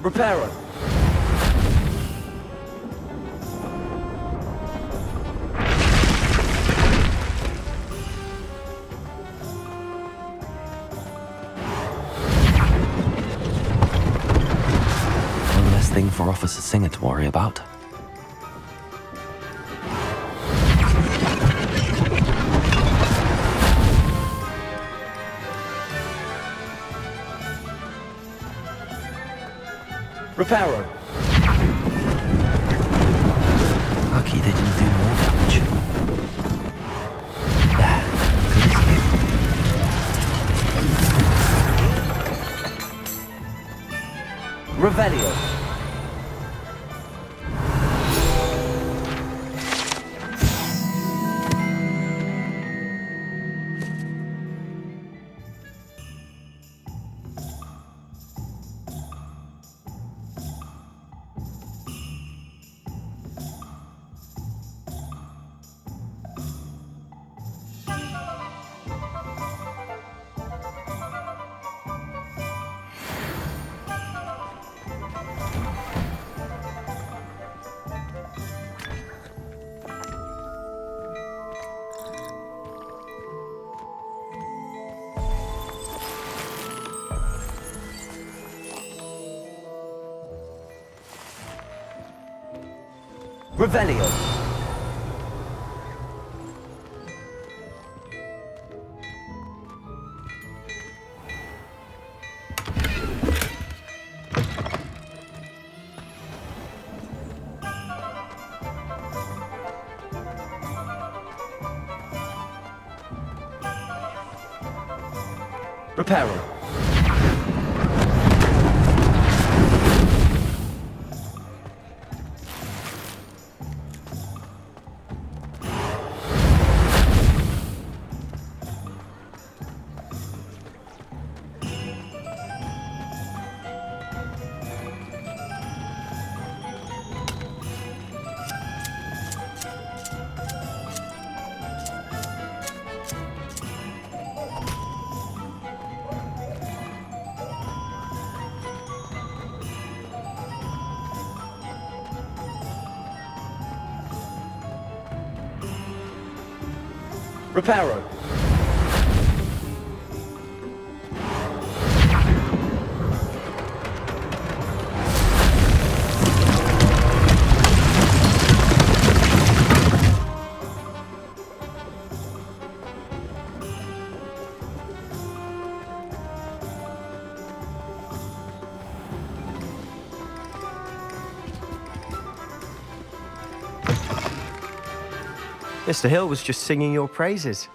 Reparo. One less thing for Officer Singer to worry about. Reparo. Lucky they didn't do more damage. There, good as new. Revelio. Revelio. Reparo. Reparo. Mr. Hill was just singing your praises.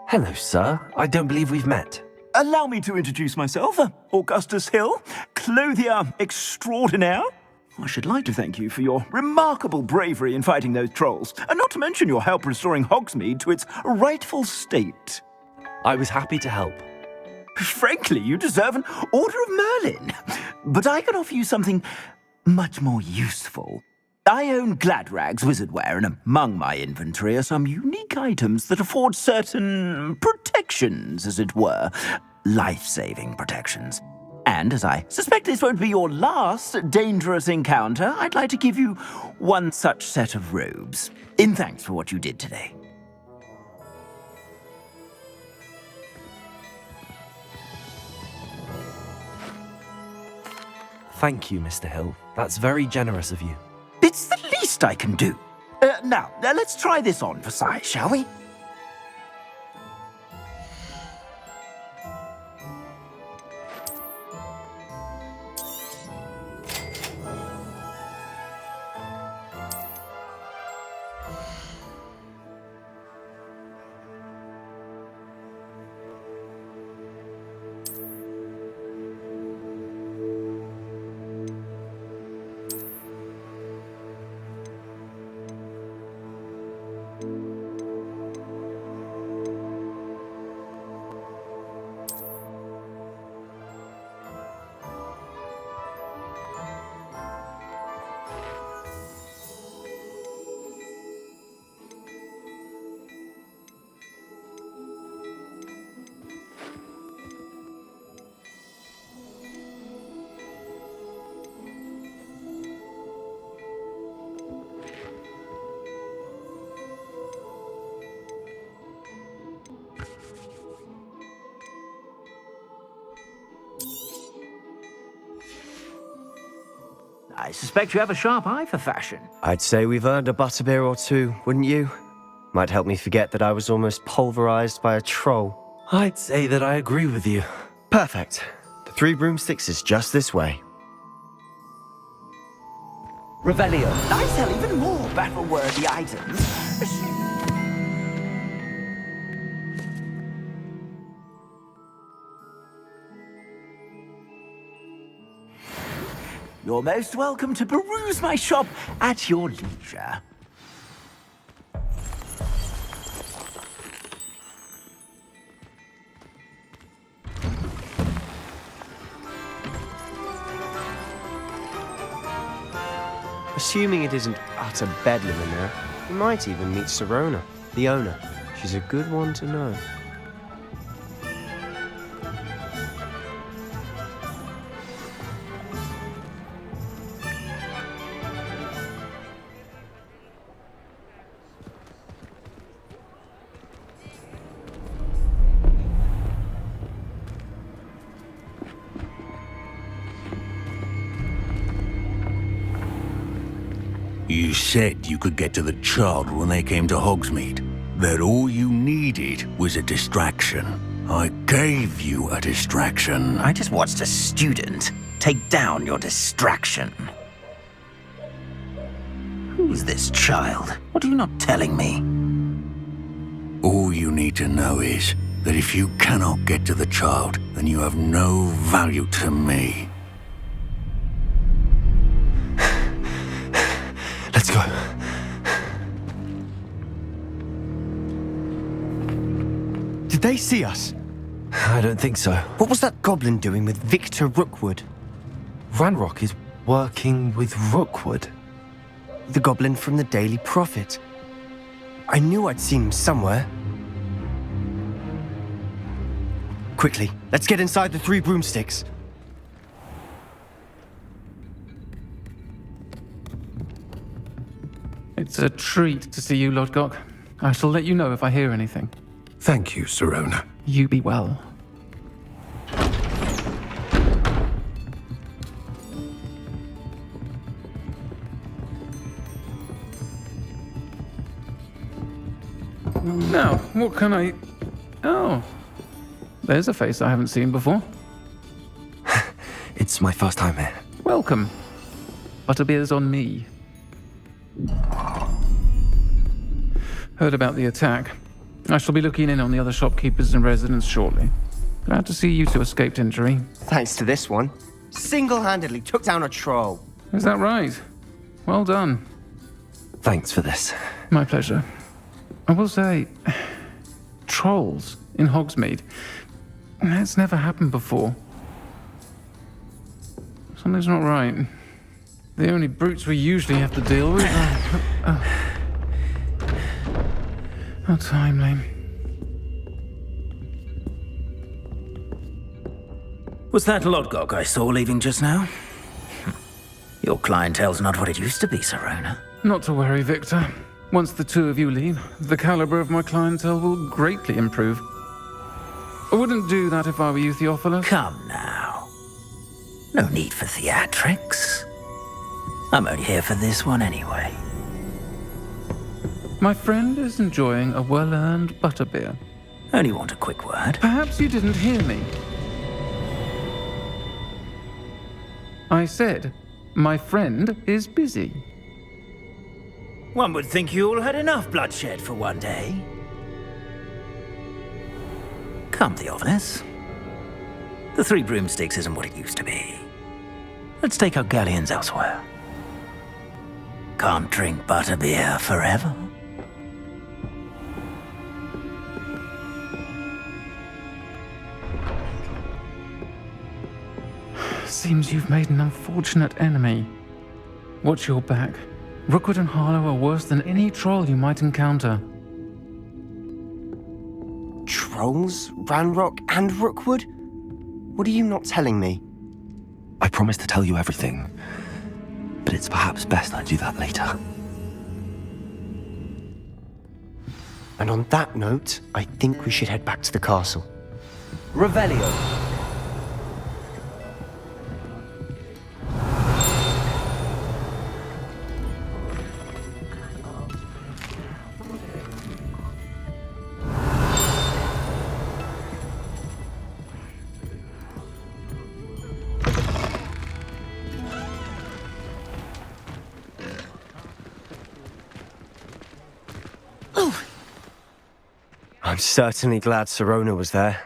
Hello, sir. I don't believe we've met. Allow me to introduce myself, Augustus Hill, clothier extraordinaire. I should like to thank you for your remarkable bravery in fighting those trolls, and not to mention your help restoring Hogsmeade to its rightful state. I was happy to help. Frankly, you deserve an Order of Merlin. But I can offer you something much more useful. I own Gladrag's wizardware, and among my inventory are some unique items that afford certain protections, as it were. Life-saving protections. And as I suspect this won't be your last dangerous encounter, I'd like to give you one such set of robes, in thanks for what you did today. Thank you, Mr. Hill. That's very generous of you. It's the least I can do. Now, let's try this on for size, shall we? I suspect you have a sharp eye for fashion. I'd say we've earned a butterbeer or two, wouldn't you? Might help me forget that I was almost pulverized by a troll. I'd say that I agree with you. Perfect. The Three Broomsticks is just this way. Revelio. I sell even more battle-worthy items. You're most welcome to peruse my shop at your leisure. Assuming it isn't utter bedlam in there, we might even meet Sirona, the owner. She's a good one to know. You said you could get to the child when they came to Hogsmeade. That all you needed was a distraction. I gave you a distraction. I just watched a student take down your distraction. Who's this child? What are you not telling me? All you need to know is that if you cannot get to the child, then you have no value to me. Let's go. Did they see us? I don't think so. What was that goblin doing with Victor Rookwood? Ranrock is working with Rookwood. The goblin from the Daily Prophet. I knew I'd seen him somewhere. Quickly, let's get inside the Three Broomsticks. It's a treat to see you, Lodgok. I shall let you know if I hear anything. Thank you, Sirona. You be well. Now, what can I... Oh, there's a face I haven't seen before. It's my first time here. Welcome. Butterbeer's on me. Heard about the attack. I shall be looking in on the other shopkeepers and residents shortly. Glad to see you two escaped injury. Thanks to this one. Single-handedly took down a troll. Is that right? Well done. Thanks for this. My pleasure. I will say, trolls in Hogsmeade. That's never happened before. Something's not right. The only brutes we usually have to deal with are... How timely. Was that Lodgok I saw leaving just now? Your clientele's not what it used to be, Sirona. Not to worry, Victor. Once the two of you leave, the caliber of my clientele will greatly improve. I wouldn't do that if I were you, Theophilus. Come now. No need for theatrics. I'm only here for this one anyway. My friend is enjoying a well-earned butterbeer. Only want a quick word. Perhaps you didn't hear me. I said, my friend is busy. One would think you all had enough bloodshed for one day. Come, Theophilus. The Three Broomsticks isn't what it used to be. Let's take our galleons elsewhere. Can't drink butterbeer forever. Seems you've made an unfortunate enemy. Watch your back. Rookwood and Harlow are worse than any troll you might encounter. Trolls, Ranrock, and Rookwood? What are you not telling me? I promise to tell you everything, but it's perhaps best I do that later. And on that note, I think we should head back to the castle. Revelio. I'm certainly glad Sirona was there.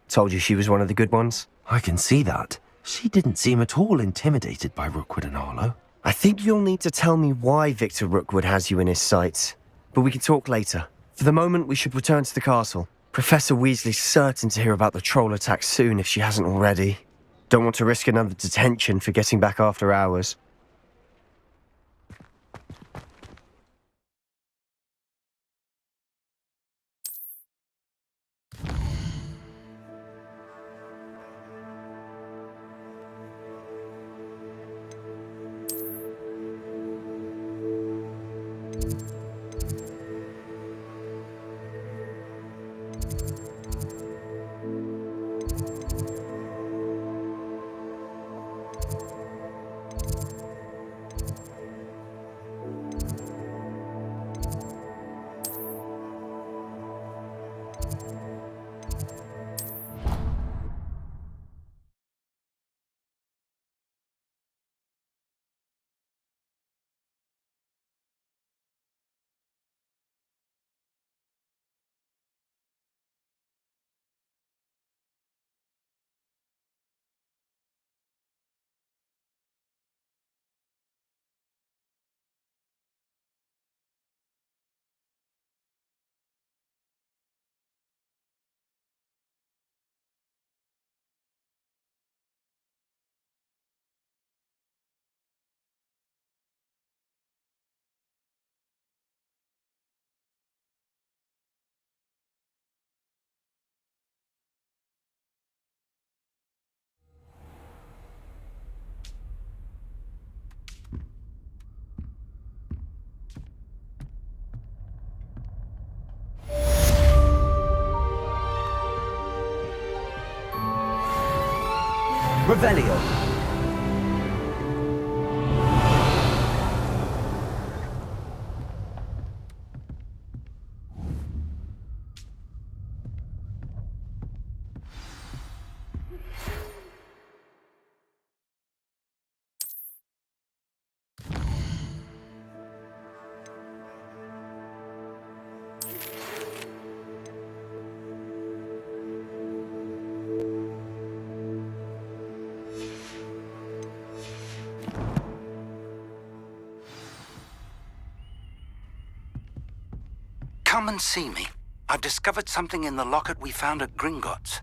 Told you she was one of the good ones. I can see that. She didn't seem at all intimidated by Rookwood and Arlo. I think you'll need to tell me why Victor Rookwood has you in his sights. But we can talk later. For the moment, we should return to the castle. Professor Weasley's certain to hear about the troll attack soon if she hasn't already. Don't want to risk another detention for getting back after hours. Revelio. Come and see me. I've discovered something in the locket we found at Gringotts.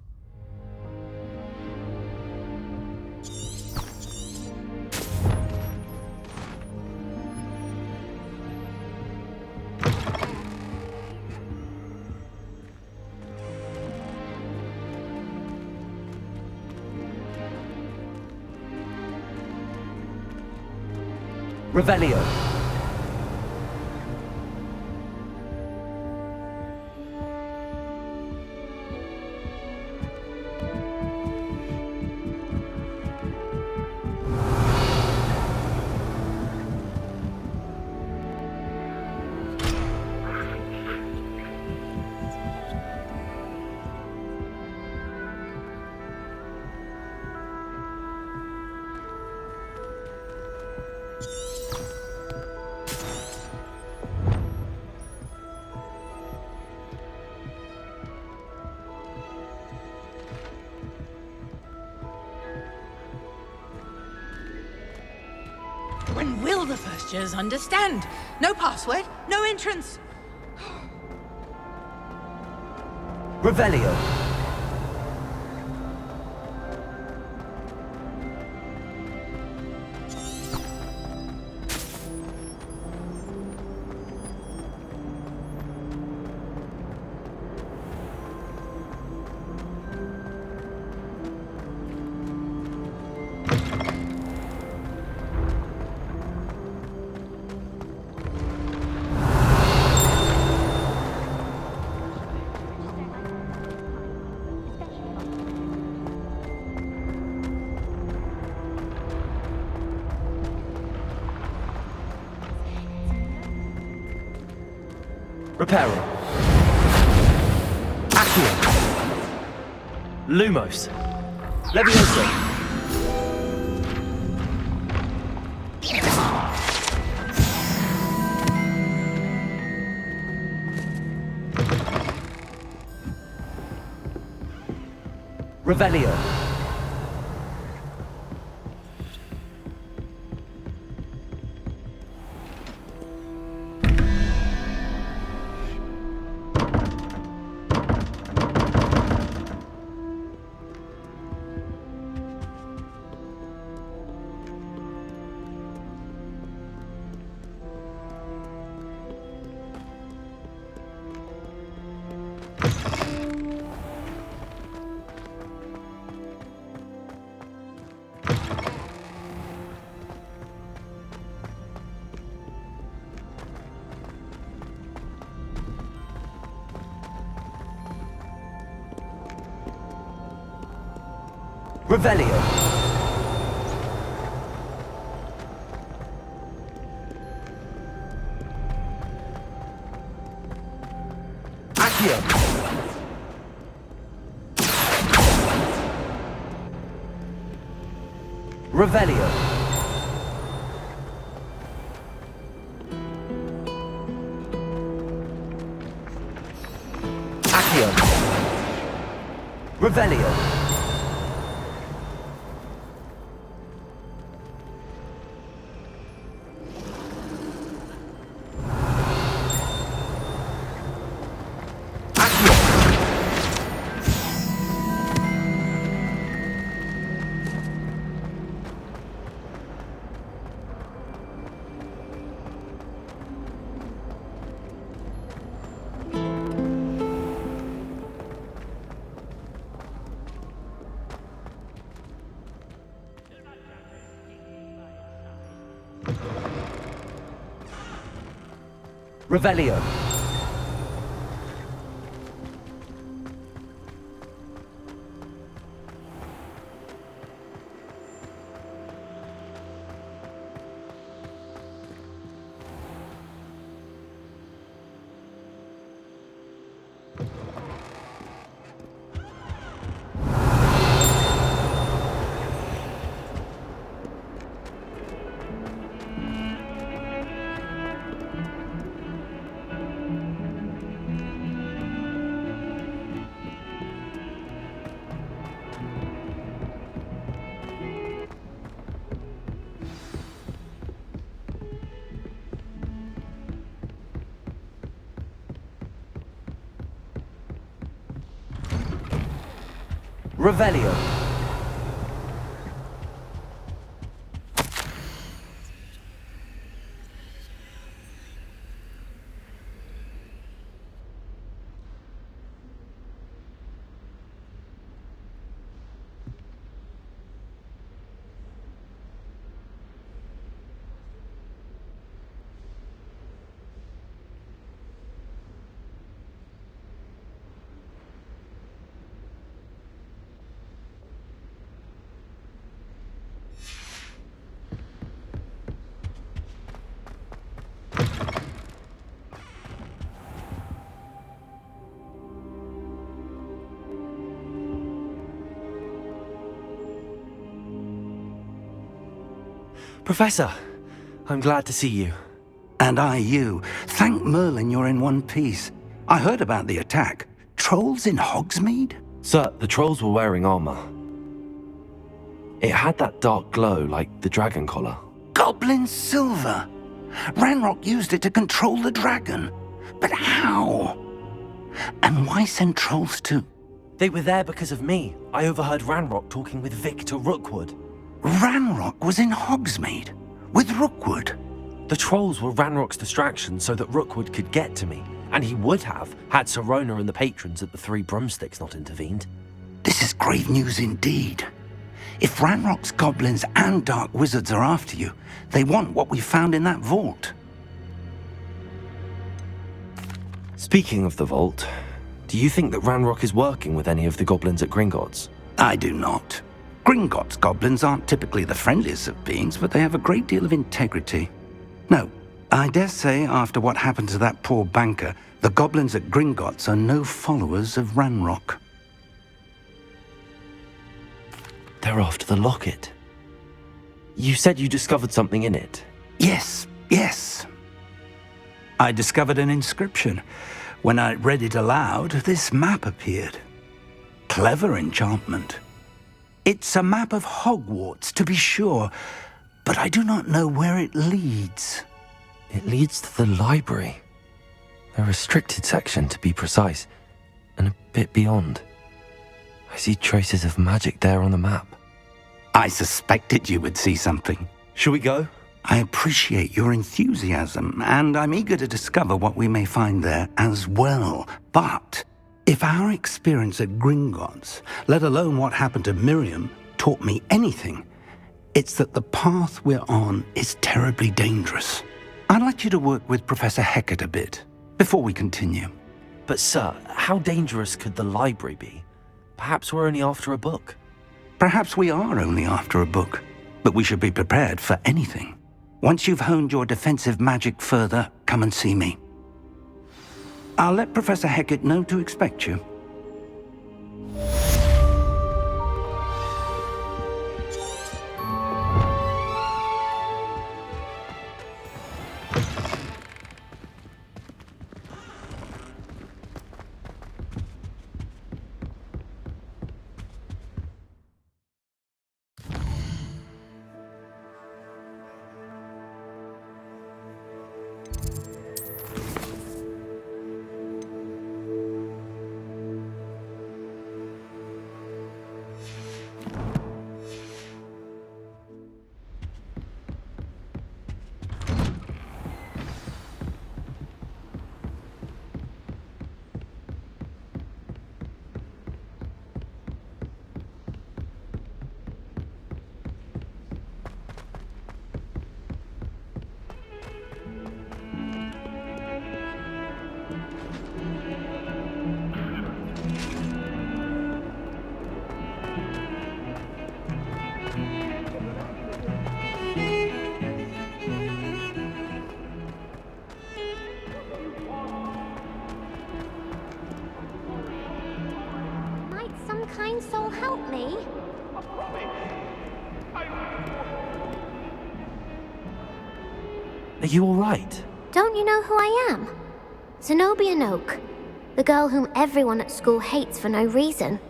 Revelio. When will the first years understand? No password, no entrance. Revelio. Reparo. Accio! Lumos! Levioso. Revelio. Revelio. Accio. Revelio. Accio. Revelio. Revelio. Revelio. Professor, I'm glad to see you. And I you. Thank Merlin you're in one piece. I heard about the attack. Trolls in Hogsmeade? Sir, the trolls were wearing armor. It had that dark glow like the dragon collar. Goblin silver! Ranrock used it to control the dragon. But how? And why send trolls to... They were there because of me. I overheard Ranrock talking with Victor Rookwood. Ranrock was in Hogsmeade? With Rookwood? The trolls were Ranrock's distraction so that Rookwood could get to me. And he would have, had Sirona and the patrons at the Three Broomsticks not intervened. This is grave news indeed. If Ranrock's goblins and dark wizards are after you, they want what we found in that vault. Speaking of the vault, do you think that Ranrock is working with any of the goblins at Gringotts? I do not. Gringotts goblins aren't typically the friendliest of beings, but they have a great deal of integrity. No, I dare say after what happened to that poor banker, the goblins at Gringotts are no followers of Ranrock. They're after the locket. You said you discovered something in it. Yes. I discovered an inscription. When I read it aloud, this map appeared. clever enchantment. It's a map of Hogwarts, to be sure, but I do not know where it leads. It leads to the library. A restricted section, to be precise, and a bit beyond. I see traces of magic there on the map. I suspected you would see something. Shall we go? I appreciate your enthusiasm, and I'm eager to discover what we may find there as well. But if our experience at Gringotts, let alone what happened to Miriam, taught me anything, it's that the path we're on is terribly dangerous. I'd like you to work with Professor Hecat a bit before we continue. But sir, how dangerous could the library be? Perhaps we're only after a book. Perhaps we are only after a book, but we should be prepared for anything. Once you've honed your defensive magic further, come and see me. I'll let Professor Hecat know to expect you. Might some kind soul help me? Are you all right? Don't you know who I am? Zenobia Noak, the girl whom everyone at school hates for no reason.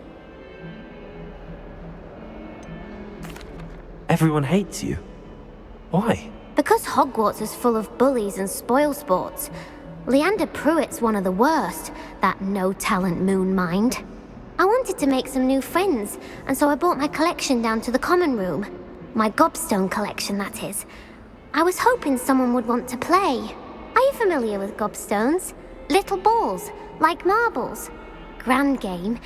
Everyone hates you. Why? Because Hogwarts is full of bullies and spoilsports. Leander Pruitt's one of the worst, that no-talent moon mind. I wanted to make some new friends, and so I brought my collection down to the common room. My gobstone collection, that is. I was hoping someone would want to play. Are you familiar with gobstones? Little balls, like marbles. Grand game.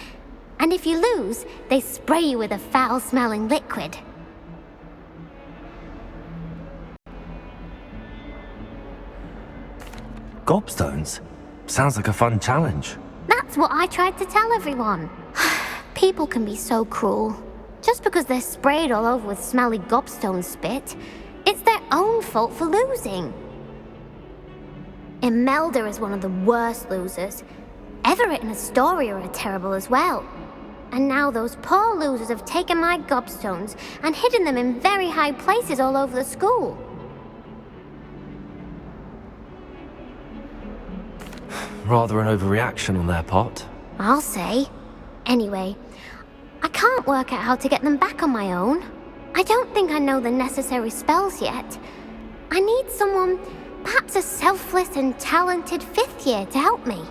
And if you lose, they spray you with a foul-smelling liquid. Gobstones? Sounds like a fun challenge. That's what I tried to tell everyone. People can be so cruel. Just because they're sprayed all over with smelly gobstone spit, it's their own fault for losing. Imelda is one of the worst losers. Everett and Astoria are terrible as well. And now those poor losers have taken my gobstones and hidden them in very high places all over the school. Rather an overreaction on their part. I'll say. Anyway, I can't work out how to get them back on my own. I don't think I know the necessary spells yet. I need someone, perhaps a selfless and talented 5th year to help me.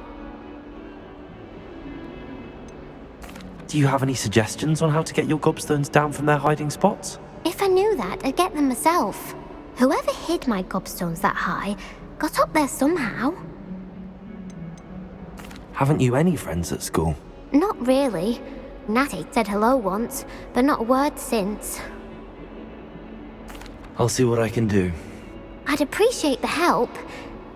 Do you have any suggestions on how to get your gobstones down from their hiding spots? If I knew that, I'd get them myself. Whoever hid my gobstones that high got up there somehow. Haven't you any friends at school? Not really. Natty said hello once, but not a word since. I'll see what I can do. I'd appreciate the help.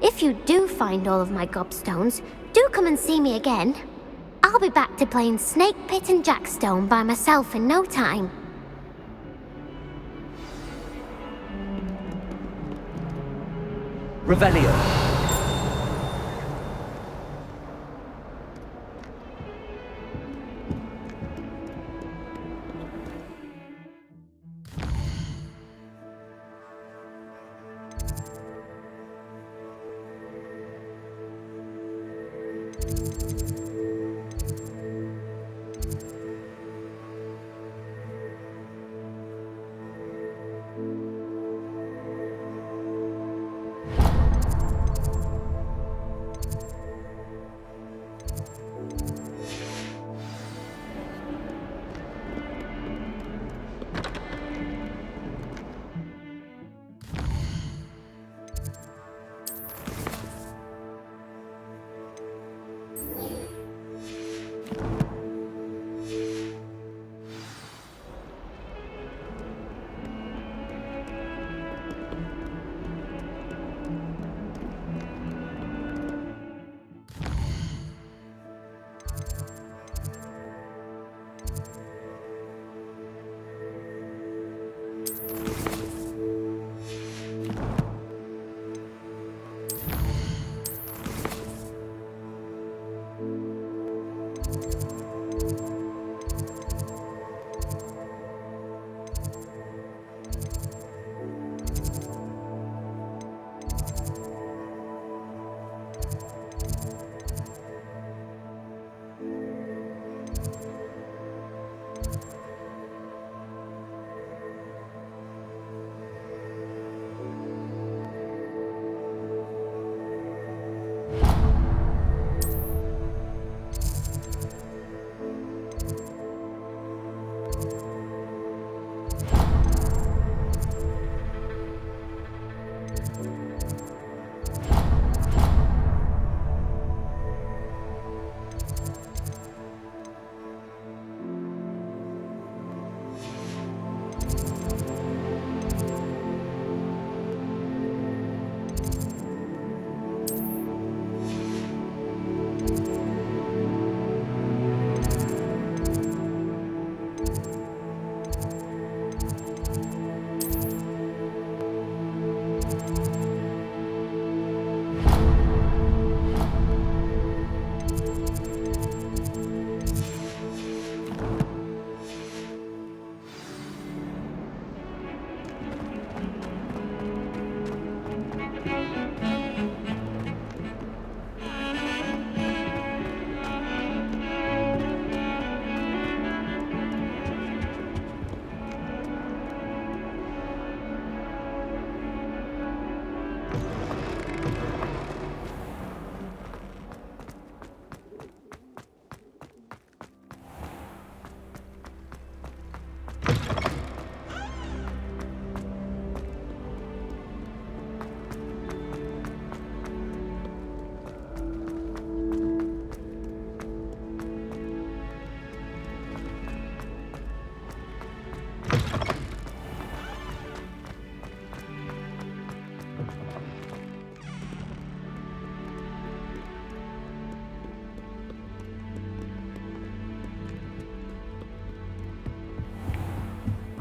If you do find all of my gobstones, do come and see me again. I'll be back to playing Snake Pit and Jackstone by myself in no time. Revelio.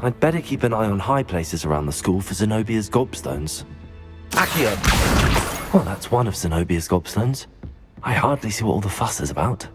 I'd better keep an eye on high places around the school for Zenobia's gobstones. Accio! Well, that's one of Zenobia's gobstones. I hardly see what all the fuss is about.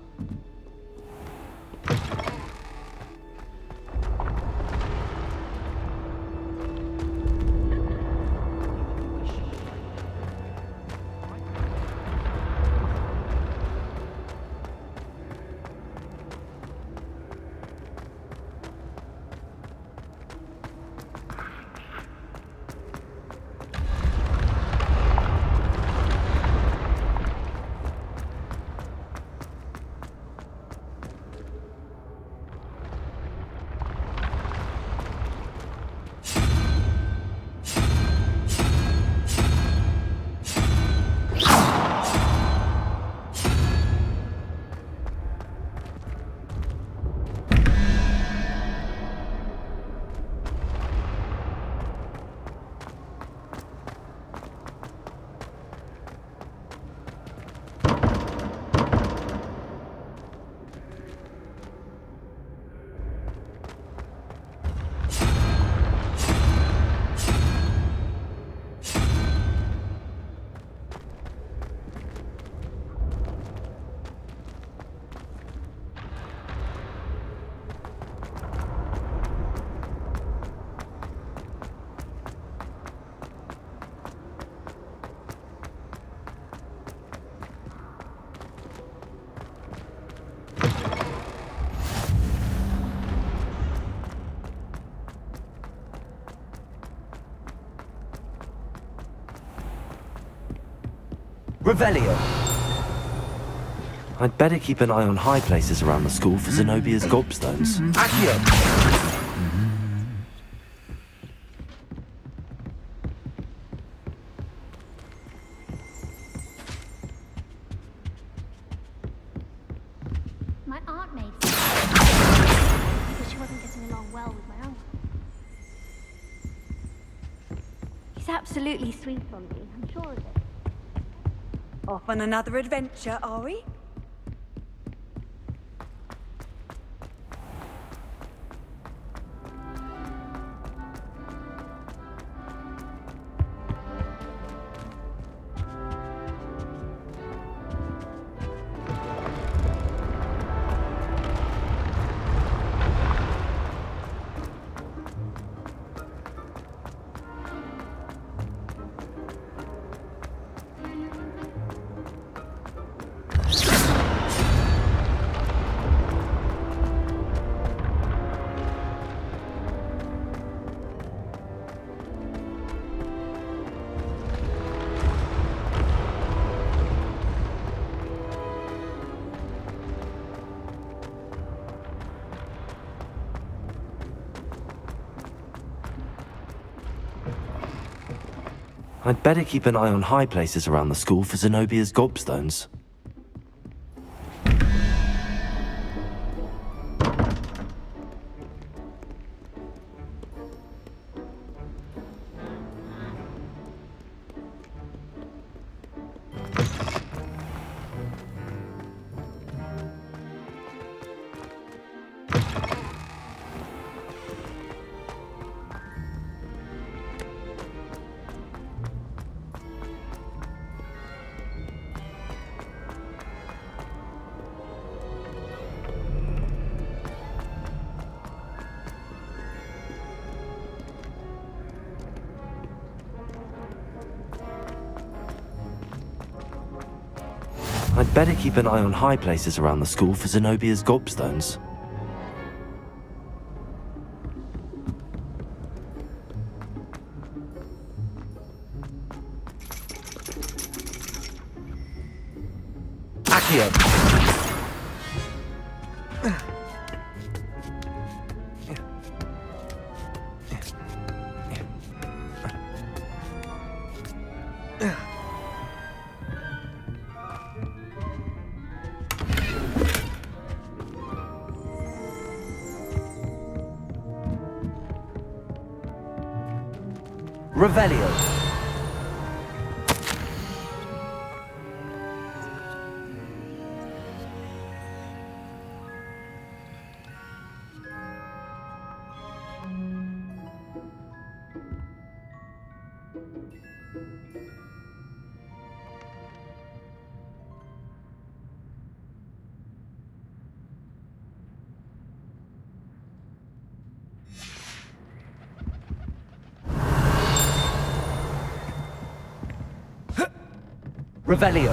Revelio. I'd better keep an eye on high places around the school for Zenobia's gobstones. Accio. My aunt made some because she wasn't getting along well with my uncle. He's absolutely sweet on me, I'm sure of it. Off on another adventure, are we? I'd better keep an eye on high places around the school for Zenobia's gobstones. I'd better keep an eye on high places around the school for Zenobia's gobstones. Accio. Revelio. Revelio.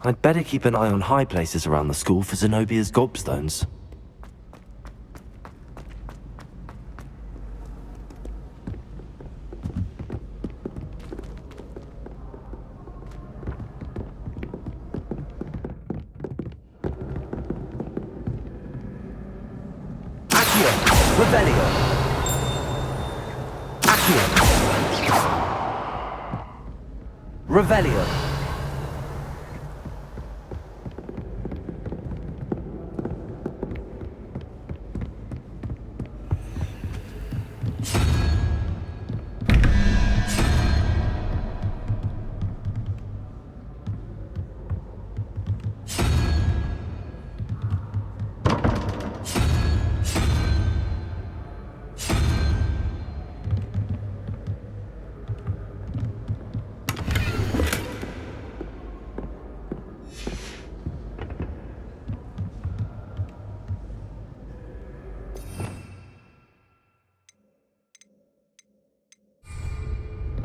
I'd better keep an eye on high places around the school for Zenobia's gobstones. Accio. Revelio. Accio. Revelio.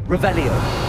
Revelio.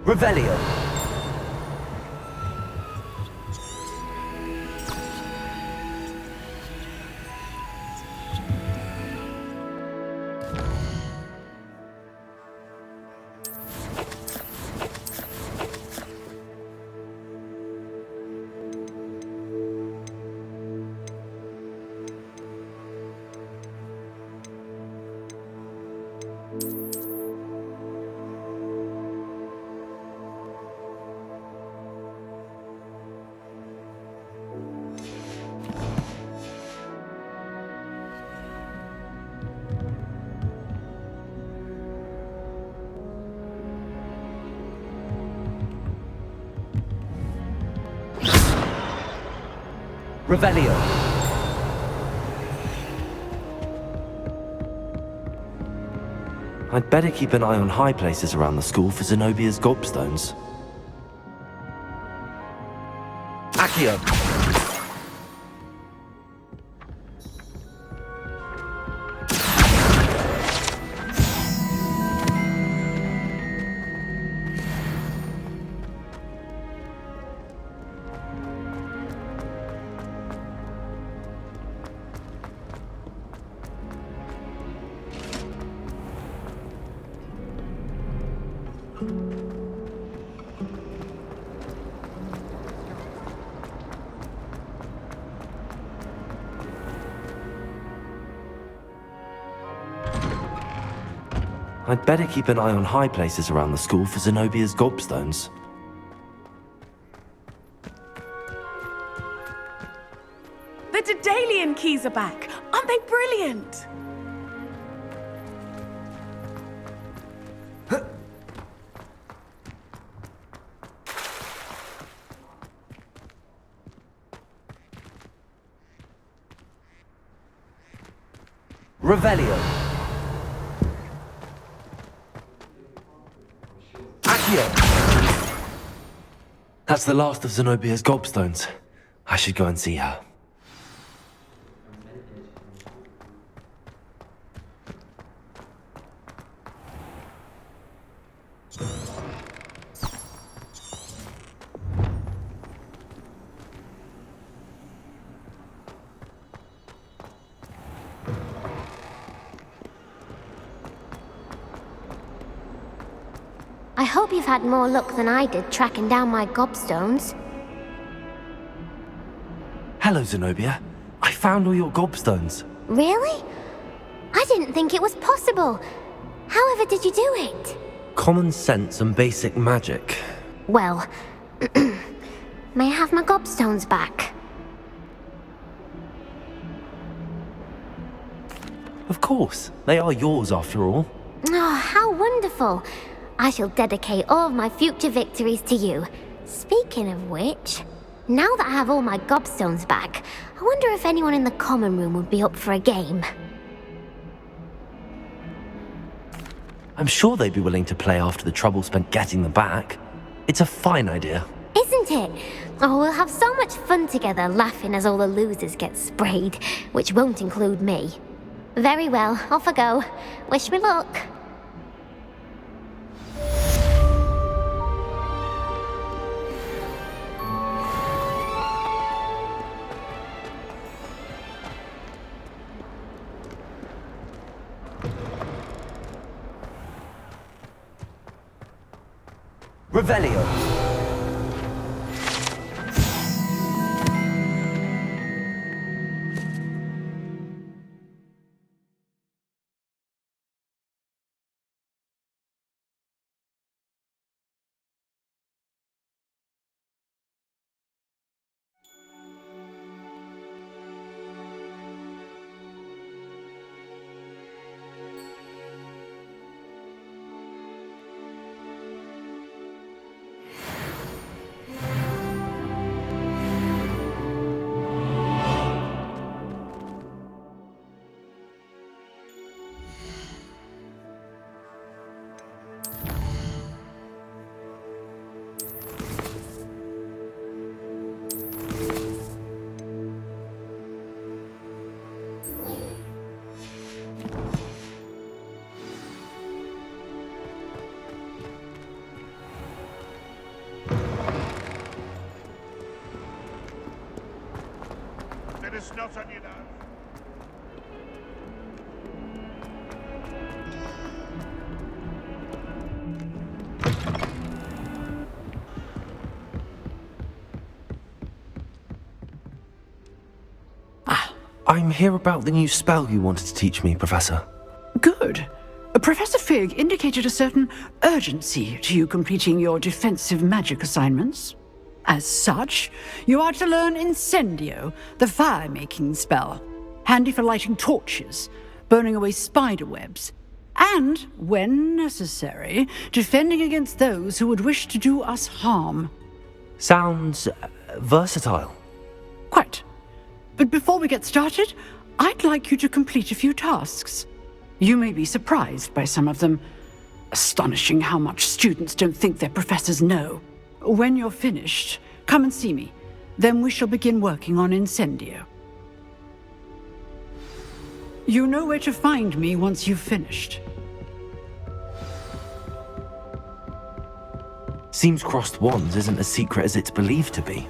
Revelio. Revelio. I'd better keep an eye on high places around the school for Zenobia's gobstones. Accio. I'd better keep an eye on high places around the school for Zenobia's gobstones. The Daedalian keys are back. Aren't they brilliant? Revelio. Accio. That's the last of Zenobia's gobstones. I should go and see her. I hope you've had more luck than I did tracking down my gobstones. Hello, Zenobia. I found all your gobstones. Really? I didn't think it was possible. However did you do it? Common sense and basic magic. Well, may I have my gobstones back? Of course. They are yours after all. Oh, how wonderful. I shall dedicate all of my future victories to you. Speaking of which, now that I have all my gobstones back, I wonder if anyone in the common room would be up for a game. I'm sure they'd be willing to play after the trouble spent getting them back. It's a fine idea. Isn't it? Oh, we'll have so much fun together laughing as all the losers get sprayed, which won't include me. Very well, off I go. Wish me luck. Revelio. It's not on you now. I'm here about the new spell you wanted to teach me, Professor. Good. Professor Fig indicated a certain urgency to you completing your defensive magic assignments. As such, you are to learn Incendio, the fire-making spell, handy for lighting torches, burning away spider webs, and, when necessary, defending against those who would wish to do us harm. Sounds versatile. Quite. But before we get started, I'd like you to complete a few tasks. You may be surprised by some of them. Astonishing how much students don't think their professors know. When you're finished, come and see me. Then we shall begin working on Incendio. You know where to find me once you've finished. Seems crossed wands isn't as secret as it's believed to be.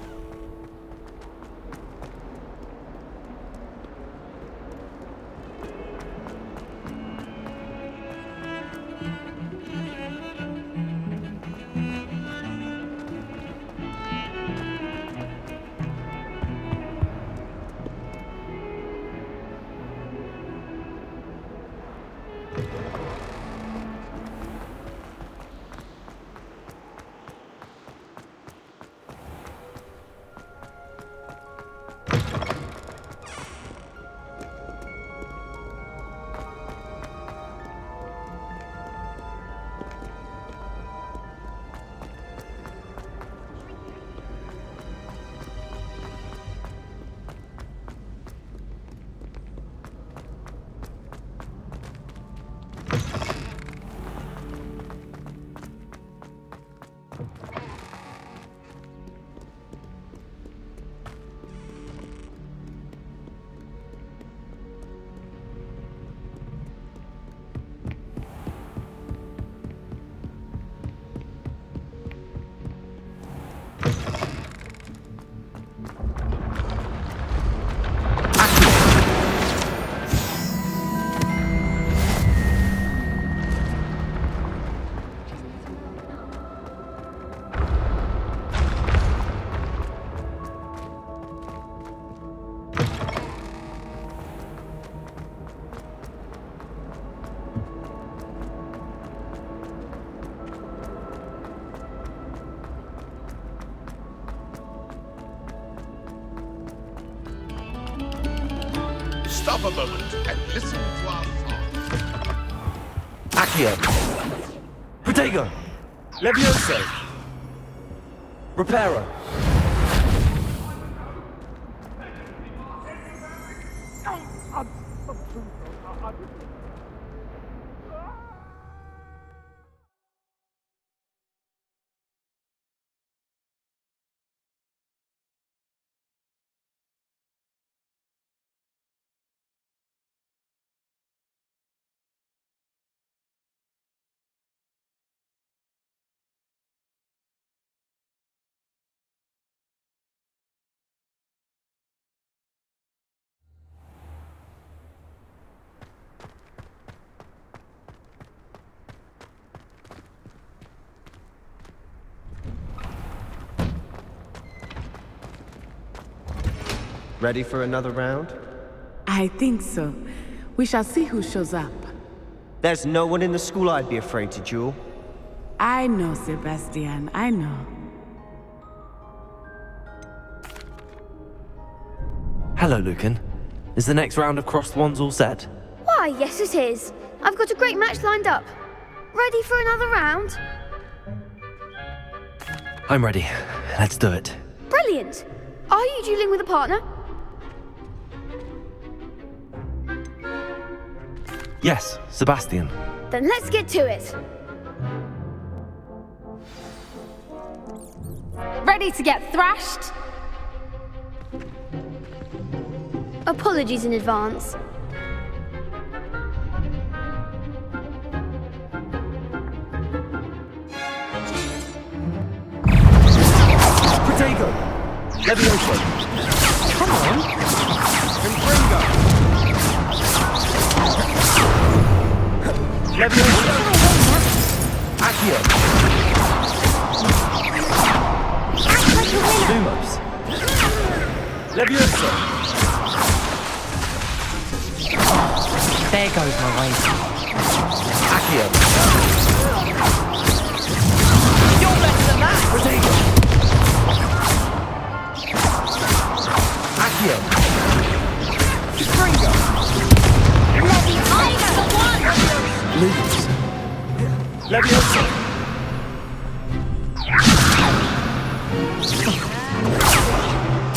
Stop a moment and listen to our song. Accio. Protego. Levioso. Reparo. Ready for another round? I think so. We shall see who shows up. There's no one in the school I'd be afraid to duel. I know, Sebastian, I know. Hello, Lucan. Is the next round of crossed wands all set? Why, yes it is. I've got a great match lined up. Ready for another round? I'm ready. Let's do it. Brilliant. Are you dueling with a partner? Yes, Sebastian. Then let's get to it. Ready to get thrashed? Apologies in advance. Protego. Levioso. Come on! Confringo. Levioso. Accio. Act like a winner. Lumos. Levioso. There goes my way. Accio. You're better than that! Protego. Accio. Confringo. I'm the one! Lumos. Levioso.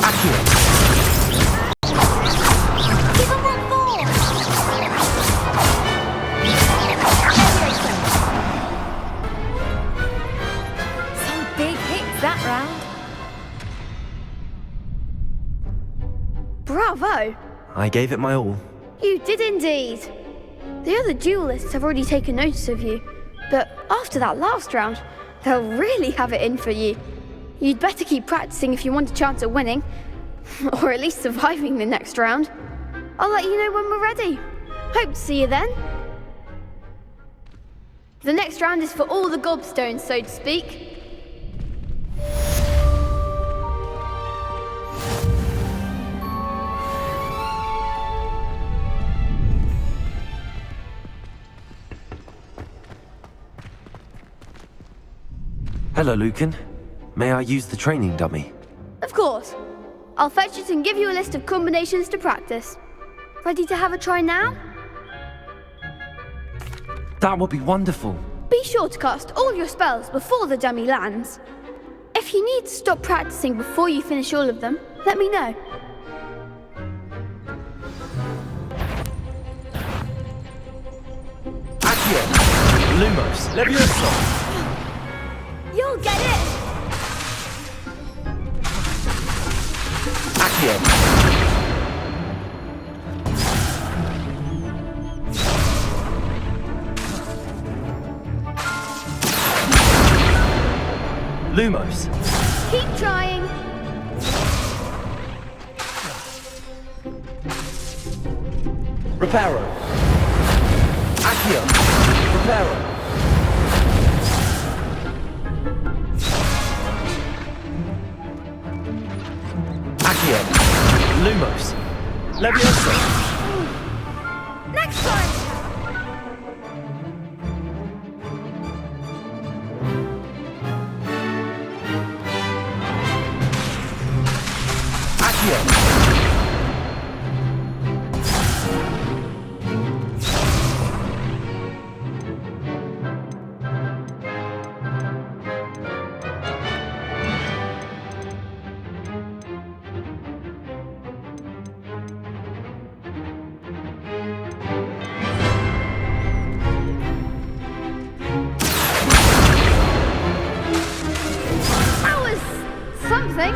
Accio. Bravo! I gave it my all. You did indeed. The other duelists have already taken notice of you, but after that last round, they'll really have it in for you. You'd better keep practicing if you want a chance at winning, or at least surviving the next round. I'll let you know when we're ready. Hope to see you then. The next round is for all the gobstones, so to speak. Hello, Lucan. May I use the training dummy? Of course. I'll fetch it and give you a list of combinations to practice. Ready to have a try now? That would be wonderful. Be sure to cast all your spells before the dummy lands. If you need to stop practicing before you finish all of them, let me know. Accio. Lumos. Levioso. You'll get it! Accio. Lumos. Keep trying. Reparo. Accio. Reparo. Accio. Lumos. Levioso. Next time! Accio. That was something.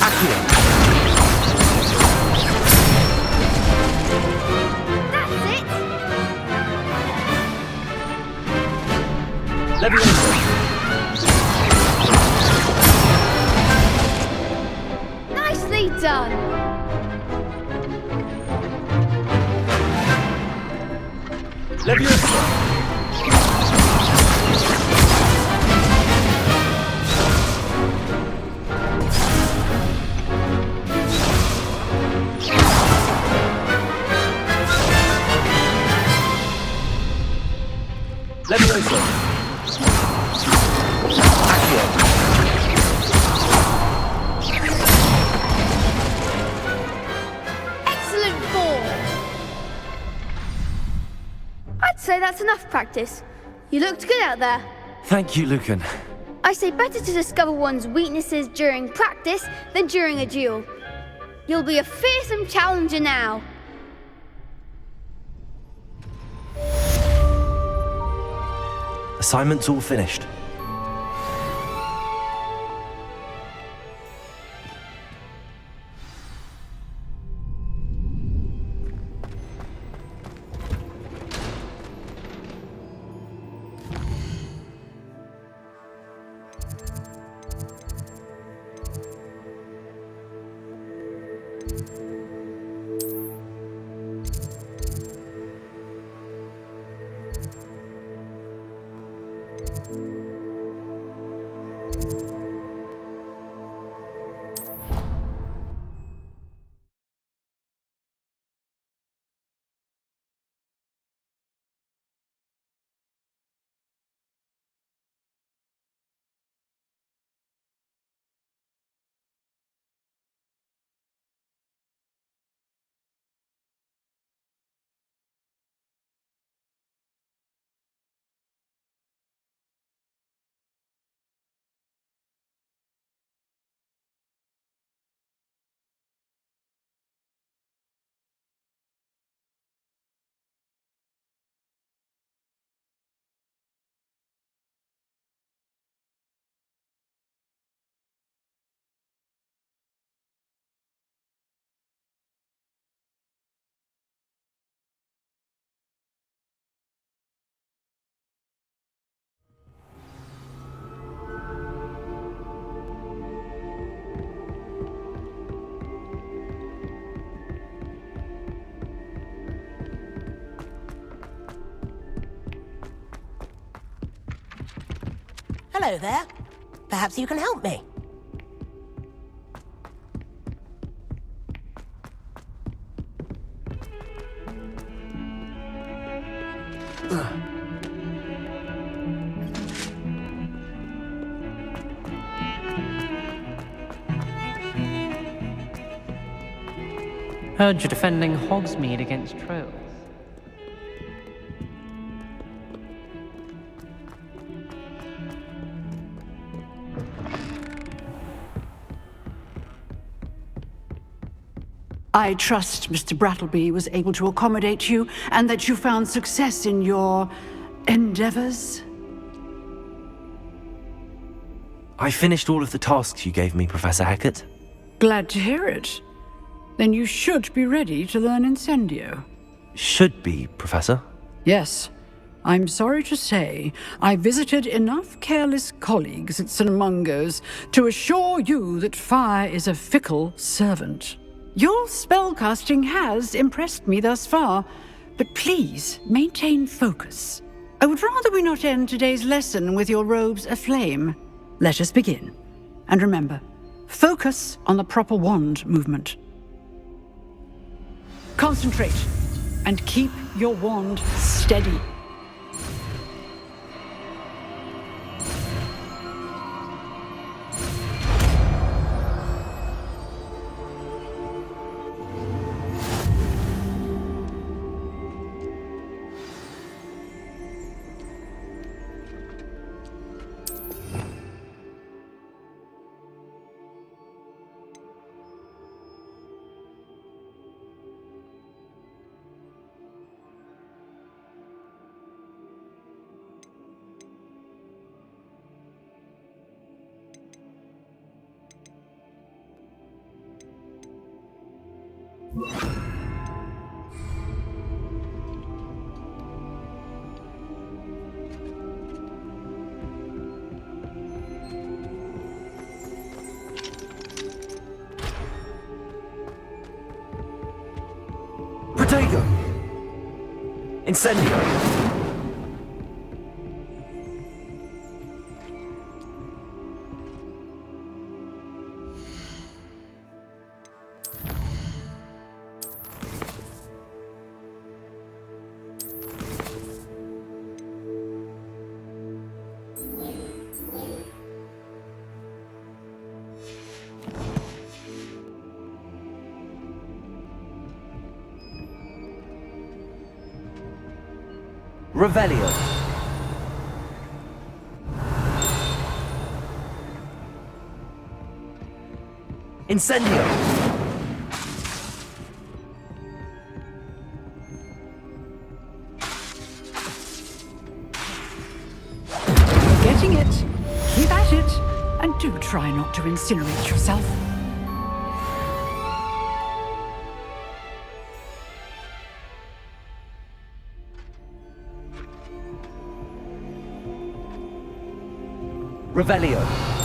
Accio. That's it. Levioso. Nicely done. Levioso. Levioso. Accio. Excellent ball. I'd say that's enough practice. You looked good out there. Thank you, Lucan. I say better to discover one's weaknesses during practice than during a duel. You'll be a fearsome challenger now. Assignment's all finished. Hello there. Perhaps you can help me. Heard you're defending Hogsmeade against trolls. I trust Mr. Brattleby was able to accommodate you and that you found success in your endeavors. I finished all of the tasks you gave me, Professor Hecat. Glad to hear it. Then you should be ready to learn Incendio. Should be, Professor. Yes. I'm sorry to say, I visited enough careless colleagues at St. Mungo's to assure you that fire is a fickle servant. Your spellcasting has impressed me thus far, but please maintain focus. I would rather we not end today's lesson with your robes aflame. Let us begin. And remember, focus on the proper wand movement. Concentrate, and keep your wand steady. Protego! Incendio! Revelio. Incendio. Getting it. Keep at it. And do try not to incinerate yourself. Revelio.